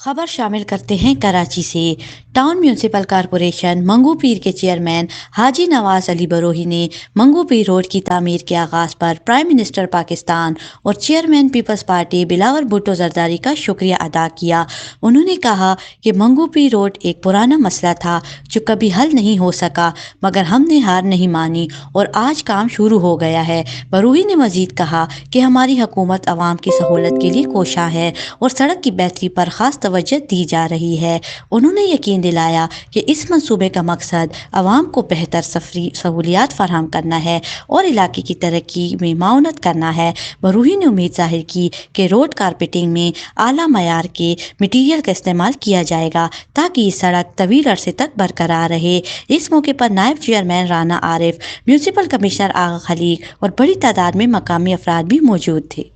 खबर शामिल करते हैं कराची से। टाउन म्यूनिसिपल कॉरपोरेशन मंगू पीर के चेयरमैन हाजी नवाज अली बरोही ने मंगू पीर रोड की तामीर के आगाज़ पर प्राइम मिनिस्टर पाकिस्तान और chairman peoples party Bilawal Bhutto Zardari का शुक्रिया अदा किया। उन्होंने कहा कि मंगू पीर रोड एक पुराना मसला था जो कभी हल नहीं हो सका, मगर हमने हार नहीं मानी और आज काम शुरू हो गया है। बरोही ने मजीद कहा कि हमारी हुकूमत आवाम की सहूलत के लिए कोशा है और सड़क की बेहतरी पर खास तवज्जो दी जा रही है। उन्होंने यकीन दिलाया कि इस मंसूबे का मकसद आवाम को बेहतर सफरी सहूलियात फराहम करना है और इलाके की तरक्की में माउनत करना है। बरूही ने उम्मीद जाहिर की कि रोड कारपेटिंग में आला मयार के मटीरियल का इस्तेमाल किया जाएगा ताकि ये सड़क तवील अरसे तक बरकरार रहे। इस मौके पर नायब chairman Rana Arif, municipal commissioner Agha Khaleeq और बड़ी तादाद में मकामी अफराद भी मौजूद थे।